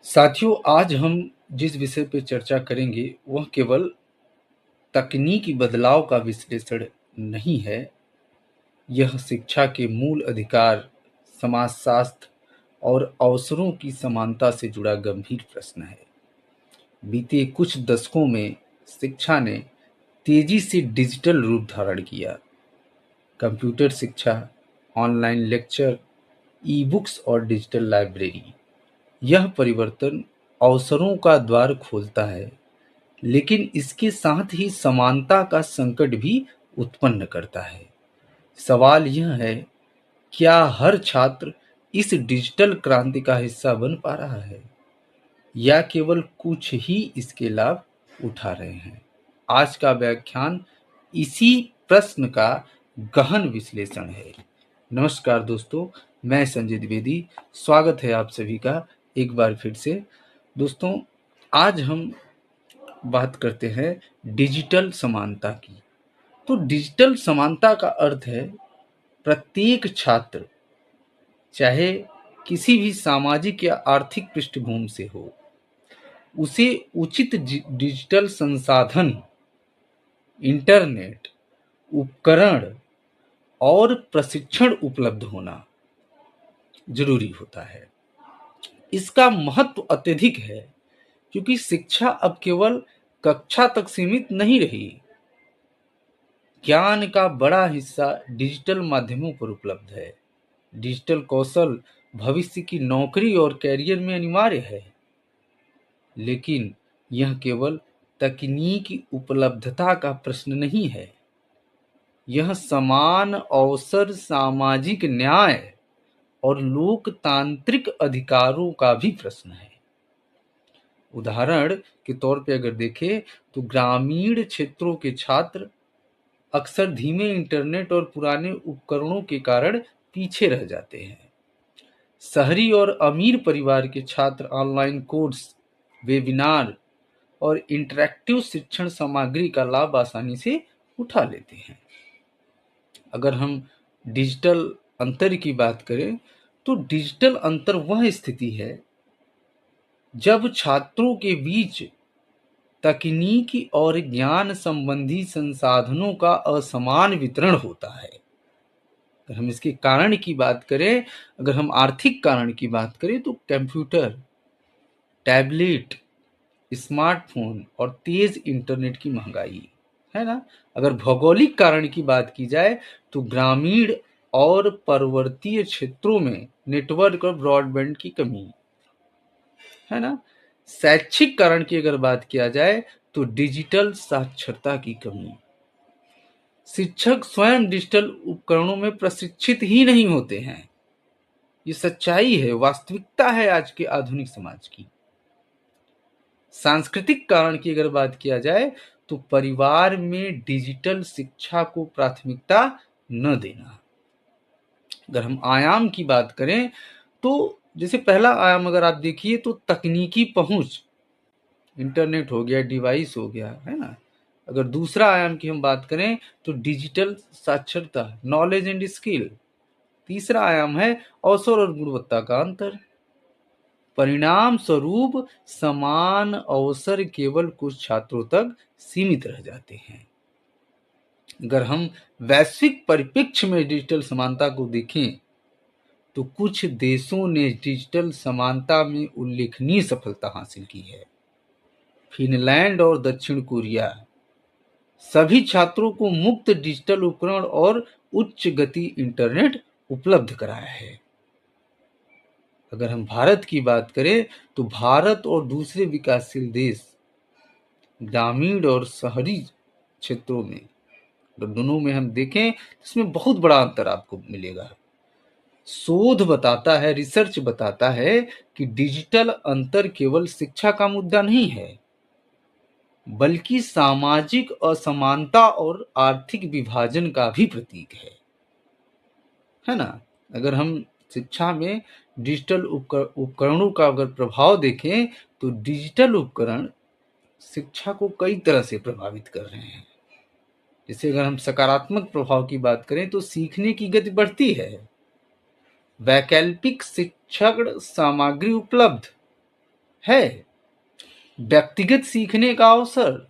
साथियों, आज हम जिस विषय पे चर्चा करेंगे वह केवल तकनीकी बदलाव का विश्लेषण नहीं है। यह शिक्षा के मूल अधिकार, समाजशास्त्र और अवसरों की समानता से जुड़ा गंभीर प्रश्न है। बीते कुछ दशकों में शिक्षा ने तेजी से डिजिटल रूप धारण किया। कंप्यूटर शिक्षा, ऑनलाइन लेक्चर, ई-बुक्स और डिजिटल लाइब्रेरी। यह परिवर्तन अवसरों का द्वार खोलता है, लेकिन इसके साथ ही समानता का संकट भी उत्पन्न करता है। सवाल यह है, क्या हर छात्र इस डिजिटल क्रांति का हिस्सा बन पा रहा है, या केवल कुछ ही इसके लाभ उठा रहे हैं? आज का व्याख्यान इसी प्रश्न का गहन विश्लेषण है। नमस्कार दोस्तों, मैं संजय द्विवेदी। स्वागत है आप सभी का एक बार फिर से। दोस्तों, आज हम बात करते हैं डिजिटल समानता की। तो डिजिटल समानता का अर्थ है प्रत्येक छात्र, चाहे किसी भी सामाजिक या आर्थिक पृष्ठभूमि से हो, उसे उचित डिजिटल संसाधन, इंटरनेट, उपकरण और प्रशिक्षण उपलब्ध होना जरूरी होता है। इसका महत्व अत्यधिक है, क्योंकि शिक्षा अब केवल कक्षा तक सीमित नहीं रही। ज्ञान का बड़ा हिस्सा डिजिटल माध्यमों पर उपलब्ध है। डिजिटल कौशल भविष्य की नौकरी और कैरियर में अनिवार्य है, लेकिन यह केवल तकनीकी उपलब्धता का प्रश्न नहीं है। यह समान अवसर, सामाजिक न्याय और लोकतांत्रिक अधिकारों का भी प्रश्न है। उदाहरण के तौर पे अगर देखें तो ग्रामीण क्षेत्रों के छात्र अक्सर धीमे इंटरनेट और पुराने उपकरणों के कारण पीछे रह जाते हैं। शहरी और अमीर परिवार के छात्र ऑनलाइन कोर्स, वेबिनार और इंटरैक्टिव शिक्षण सामग्री का लाभ आसानी से उठा लेते हैं। अगर हम डिजिटल अंतर की बात करें तो डिजिटल अंतर वह स्थिति है जब छात्रों के बीच तकनीकी और ज्ञान संबंधी संसाधनों का असमान वितरण होता है। अगर हम इसके कारण की बात करें, अगर हम आर्थिक कारण की बात करें तो कंप्यूटर, टैबलेट, स्मार्टफोन और तेज इंटरनेट की महंगाई है ना। अगर भौगोलिक कारण की बात की जाए तो ग्रामीण और पर्वतीय क्षेत्रों में नेटवर्क और ब्रॉडबैंड की कमी है ना। शैक्षिक कारण की अगर बात किया जाए तो डिजिटल साक्षरता की कमी। शिक्षक स्वयं डिजिटल उपकरणों में प्रशिक्षित ही नहीं होते हैं। ये सच्चाई है, वास्तविकता है आज के आधुनिक समाज की। सांस्कृतिक कारण की अगर बात किया जाए तो परिवार में डिजिटल शिक्षा को प्राथमिकता न देना। अगर हम आयाम की बात करें तो जैसे पहला आयाम अगर आप देखिए तो तकनीकी पहुंच, इंटरनेट हो गया, डिवाइस हो गया, है ना। अगर दूसरा आयाम की हम बात करें तो डिजिटल साक्षरता, नॉलेज एंड स्किल। तीसरा आयाम है अवसर और गुणवत्ता का अंतर। परिणाम स्वरूप समान अवसर केवल कुछ छात्रों तक सीमित रह जाते हैं। अगर हम वैश्विक परिप्रेक्ष्य में डिजिटल समानता को देखें तो कुछ देशों ने डिजिटल समानता में उल्लेखनीय सफलता हासिल की है। फिनलैंड और दक्षिण कोरिया सभी छात्रों को मुफ्त डिजिटल उपकरण और उच्च गति इंटरनेट उपलब्ध कराया है। अगर हम भारत की बात करें तो भारत और दूसरे विकासशील देश ग्रामीण और शहरी क्षेत्रों में, अगर दोनों में हम देखें तो इसमें बहुत बड़ा अंतर आपको मिलेगा। शोध बताता है, रिसर्च बताता है कि डिजिटल अंतर केवल शिक्षा का मुद्दा नहीं है, बल्कि सामाजिक असमानता और आर्थिक विभाजन का भी प्रतीक है ना। अगर हम शिक्षा में डिजिटल उपकरणों का अगर प्रभाव देखें तो डिजिटल उपकरण शिक्षा को कई तरह से प्रभावित कर रहे हैं। जैसे अगर हम सकारात्मक प्रभाव की बात करें तो सीखने की गति बढ़ती है, वैकल्पिक शिक्षण सामग्री उपलब्ध है, व्यक्तिगत सीखने का अवसर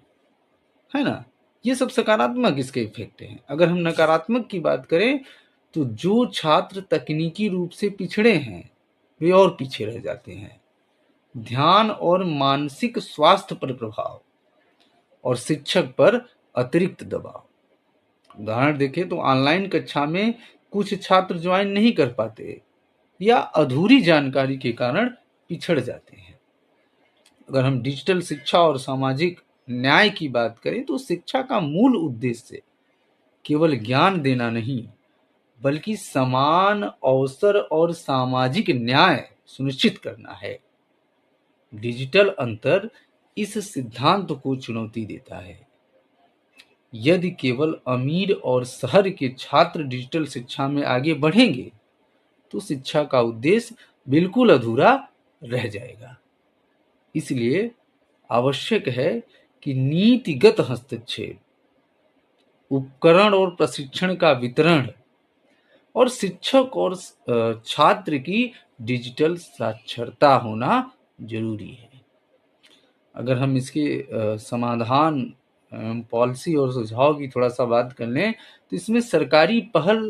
है ना, ये सब सकारात्मक इसके इफेक्ट हैं। अगर हम नकारात्मक की बात करें तो जो छात्र तकनीकी रूप से पिछड़े हैं वे और पीछे रह जाते हैं। ध्यान और मानसिक स्वास्थ्य पर प्रभाव और शिक्षक पर अतिरिक्त दबाव। उदाहरण देखें तो ऑनलाइन कक्षा में कुछ छात्र ज्वाइन नहीं कर पाते या अधूरी जानकारी के कारण पिछड़ जाते हैं। अगर हम डिजिटल शिक्षा और सामाजिक न्याय की बात करें तो शिक्षा का मूल उद्देश्य केवल ज्ञान देना नहीं बल्कि समान अवसर और सामाजिक न्याय सुनिश्चित करना है। डिजिटल अंतर इस सिद्धांत को चुनौती देता है। यदि केवल अमीर और शहर के छात्र डिजिटल शिक्षा में आगे बढ़ेंगे तो शिक्षा का उद्देश्य बिल्कुल अधूरा रह जाएगा। इसलिए आवश्यक है कि नीतिगत हस्तक्षेप, उपकरण और प्रशिक्षण का वितरण और शिक्षक और छात्र की डिजिटल साक्षरता होना जरूरी है। अगर हम इसके समाधान पॉलिसी और सुझाव की थोड़ा सा बात कर लें तो इसमें सरकारी पहल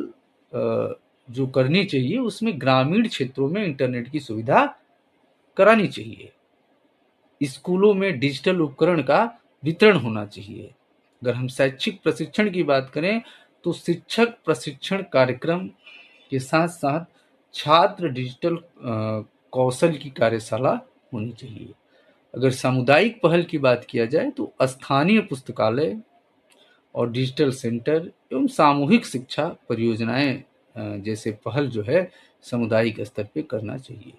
जो करनी चाहिए उसमें ग्रामीण क्षेत्रों में इंटरनेट की सुविधा करानी चाहिए। स्कूलों में डिजिटल उपकरण का वितरण होना चाहिए। अगर हम शैक्षिक प्रशिक्षण की बात करें तो शिक्षक प्रशिक्षण कार्यक्रम के साथ साथ छात्र डिजिटल कौशल की कार्यशाला होनी चाहिए। अगर सामुदायिक पहल की बात किया जाए तो स्थानीय पुस्तकालय और डिजिटल सेंटर एवं सामूहिक शिक्षा परियोजनाएं जैसे पहल जो है सामुदायिक स्तर पे करना चाहिए।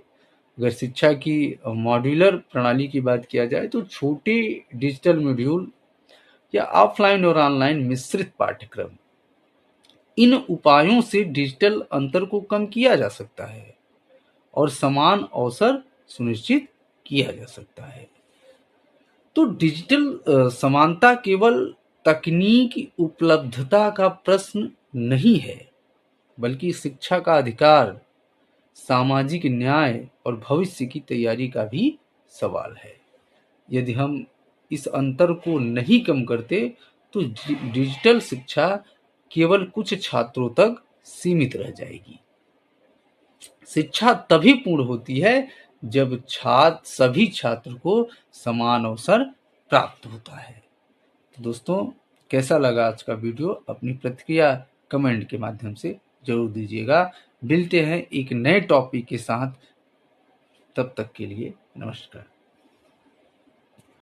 अगर शिक्षा की मॉड्यूलर प्रणाली की बात किया जाए तो छोटे डिजिटल मॉड्यूल या ऑफलाइन और ऑनलाइन मिश्रित पाठ्यक्रम, इन उपायों से डिजिटल अंतर को कम किया जा सकता है और समान अवसर सुनिश्चित किया जा सकता है। तो डिजिटल समानता केवल तकनीकी उपलब्धता का प्रश्न नहीं है बल्कि शिक्षा का अधिकार, सामाजिक न्याय और भविष्य की तैयारी का भी सवाल है। यदि हम इस अंतर को नहीं कम करते तो डिजिटल शिक्षा केवल कुछ छात्रों तक सीमित रह जाएगी। शिक्षा तभी पूर्ण होती है जब सभी छात्र को समान अवसर प्राप्त होता है। तो दोस्तों, कैसा लगा आज का वीडियो? अपनी प्रतिक्रिया कमेंट के माध्यम से जरूर दीजिएगा। मिलते हैं एक नए टॉपिक के साथ, तब तक के लिए नमस्कार।